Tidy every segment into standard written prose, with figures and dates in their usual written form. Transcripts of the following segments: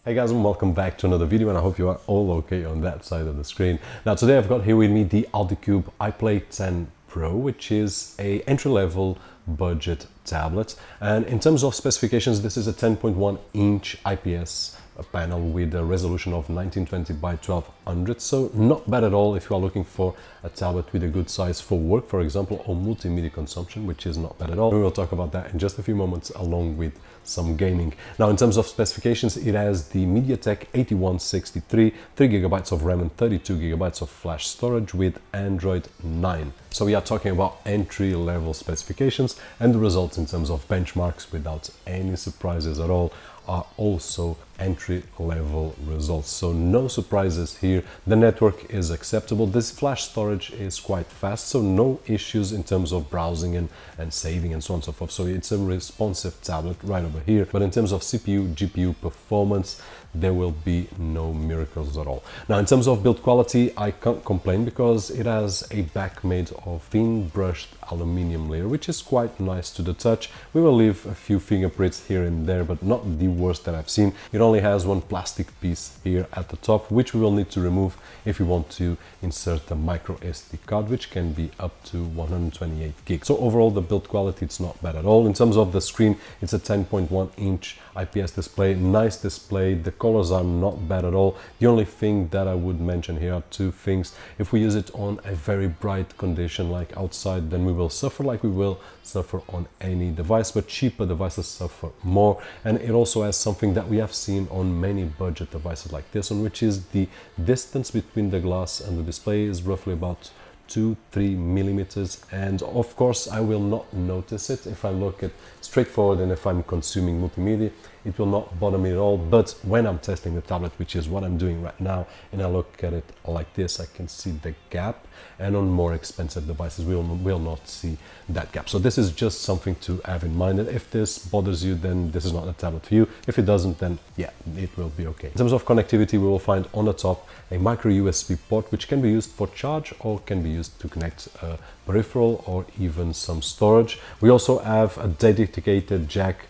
Hey guys, and welcome back to another video, and I hope you are all okay on that side of the screen. Now today I've got here with me the ALLDOCUBE iPlay 10 Pro, which is a entry-level budget tablet, and in terms of specifications, this is a 10.1 inch IPS panel with a resolution of 1920 by 1200, so not bad at all if you are looking for a tablet with a good size for work, for example, or multimedia consumption, which is not bad at all. We will talk about that in just a few moments, along with some gaming. Now, in terms of specifications, it has the MediaTek 8163, 3GB of RAM and 32GB of flash storage with Android 9. So we are talking about entry-level specifications, and the results in terms of benchmarks, without any surprises at all, are also entry-level results. So no surprises here. The network is acceptable. This flash storage is quite fast, so no issues in terms of browsing and saving and so on and so forth. So it's a responsive tablet right over here. But in terms of CPU, GPU performance, there will be no miracles at all. Now, in terms of build quality, I can't complain because it has a back made of thin brushed aluminium layer, which is quite nice to the touch. We will leave a few fingerprints here and there, but not the worst that I've seen. It only has one plastic piece here at the top, which we will need to remove if we want to insert a micro SD card, which can be up to 128 gigs. So overall, the build quality, it's not bad at all. In terms of the screen, it's a 10.1 inch IPS display, nice display. The colors are not bad at all. The only thing that I would mention here are two things. If we use it on a very bright condition like outside, then we will suffer like we will suffer on any device, but cheaper devices suffer more. And it also has something that we have seen on many budget devices like this one, which is the distance between the glass and the display is roughly about 2-3 millimeters, and of course I will not notice it if I look at straightforward, and if I'm consuming multimedia it will not bother me at all. But when I'm testing the tablet, which is what I'm doing right now, and I look at it like this, I can see the gap, and on more expensive devices we will not see that gap. So this is just something to have in mind, and if this bothers you, then this is not a tablet for you. If it doesn't, then yeah, it will be okay. In terms of connectivity, we will find on the top a micro USB port, which can be used for charge or can be used to connect a peripheral or even some storage. We also have a dedicated jack,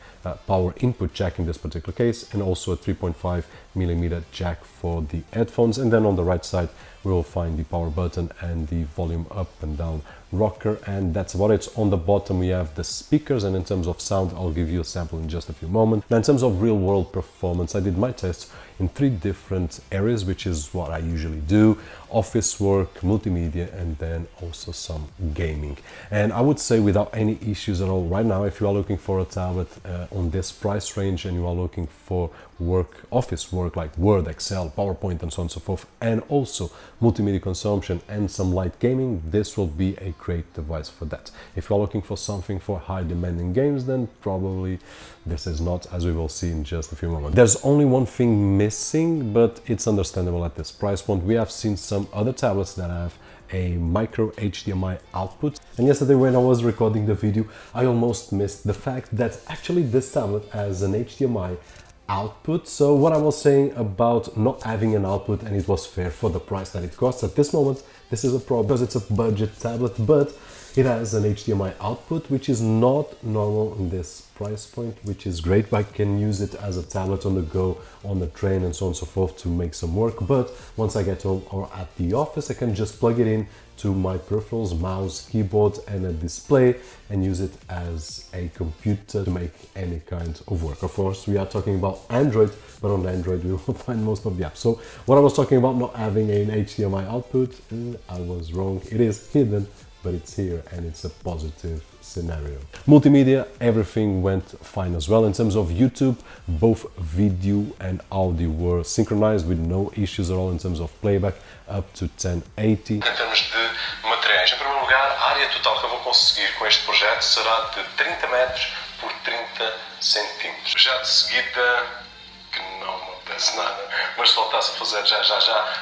power input jack in this particular case, and also a 3.5mm jack for the headphones. And then on the right side we will find the power button and the volume up and down rocker, and that's about it. On the bottom we have the speakers, and in terms of sound I'll give you a sample in just a few moments. Now, in terms of real world performance, I did my tests in 3 different areas, which is what I usually do: office work, multimedia, and then also some gaming. And I would say without any issues at all right now, if you are looking for a tablet on this price range, and you are looking for work, office work like Word, Excel, PowerPoint and so on and so forth, and also multimedia consumption and some light gaming, this will be a great device for that. If you're looking for something for high demanding games, then probably this is not, as we will see in just a few moments. There's only one thing missing, but it's understandable at this price point. We have seen some other tablets that have a micro HDMI output, and yesterday when I was recording the video, I almost missed the fact that actually this tablet has an HDMI output. So what I was saying about not having an output, and it was fair for the price that it costs at this moment, this is a problem because it's a budget tablet, but it has an HDMI output, which is not normal in this price point, which is great. I can use it as a tablet on the go, on the train and so on and so forth to make some work, but once I get home or at the office, I can just plug it in to my peripherals, mouse, keyboard and a display, and use it as a computer to make any kind of work. Of course, we are talking about Android, but on Android we will find most of the apps. So what I was talking about not having an HDMI output, I was wrong. It is hidden, but it's here, and it's a positive scenario. Multimedia, everything went fine as well. In terms of YouTube, both video and audio were synchronized with no issues at all in terms of playback, up to 1080. Em termos de materiais, em primeiro lugar, a área total que eu vou conseguir com este projeto será de 30 metros por 30 centímetros. Já de seguida, que não acontece nada, mas se voltasse a fazer já,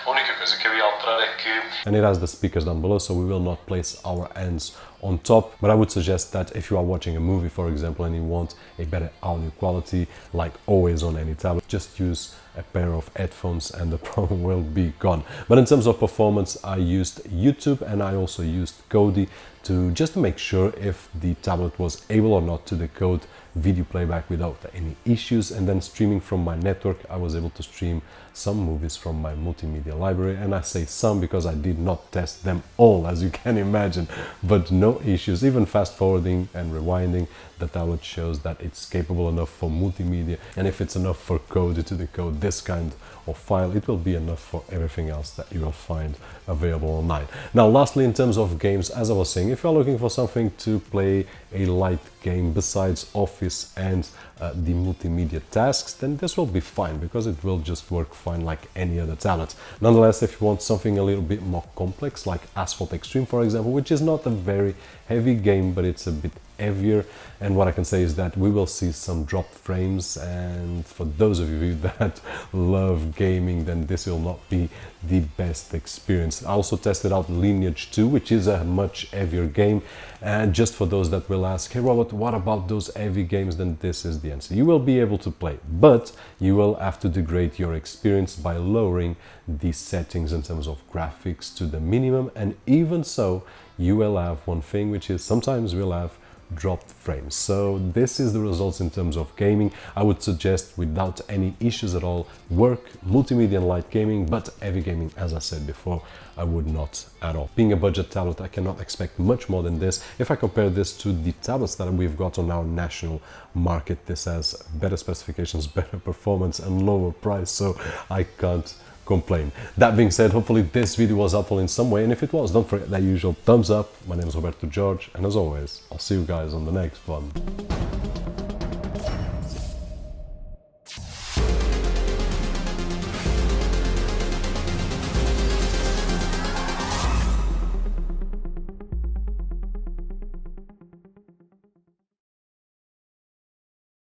a única coisa que eu ia alterar é que... And it has the speakers down below, so we will not place our hands on top. But I would suggest that if you are watching a movie, for example, and you want a better audio quality, like always on any tablet, just use a pair of headphones and the problem will be gone. But in terms of performance, I used YouTube and I also used Kodi to just make sure if the tablet was able or not to decode video playback without any issues. And then streaming from my network, I was able to stream some movies from my multimedia library, and I say some because I did not test them all, as you can imagine, but no issues. Even fast forwarding and rewinding, the tablet shows that it's capable enough for multimedia, and if it's enough for Kodi to decode this kind of file, it will be enough for everything else that you will find available online. Now lastly, in terms of games, as I was saying, if you're looking for something to play a light game besides Office and the multimedia tasks, then this will be fine because it will just work fine like any other tablet. Nonetheless, if you want something a little bit more complex, like Asphalt Extreme, for example, which is not a very heavy game, but it's a bit heavier, and what I can say is that we will see some dropped frames, and for those of you that love gaming, then this will not be the best experience. I also tested out Lineage 2, which is a much heavier game, and just for those that will ask, hey Robert, what about those heavy games, then this is the answer. You will be able to play, but you will have to degrade your experience by lowering the settings in terms of graphics to the minimum, and even so, you will have one thing, which is sometimes we'll have dropped frames. So this is the results in terms of gaming. I would suggest, without any issues at all, work multimedia and light gaming, but heavy gaming, as I said before, I would not at all. Being a budget tablet, I cannot expect much more than this. If I compare this to the tablets that we've got on our national market, this has better specifications, better performance and lower price, so I can't complain. That being said, hopefully this video was helpful in some way, and if it was, don't forget that usual thumbs up. My name is Roberto George, and as always, I'll see you guys on the next one.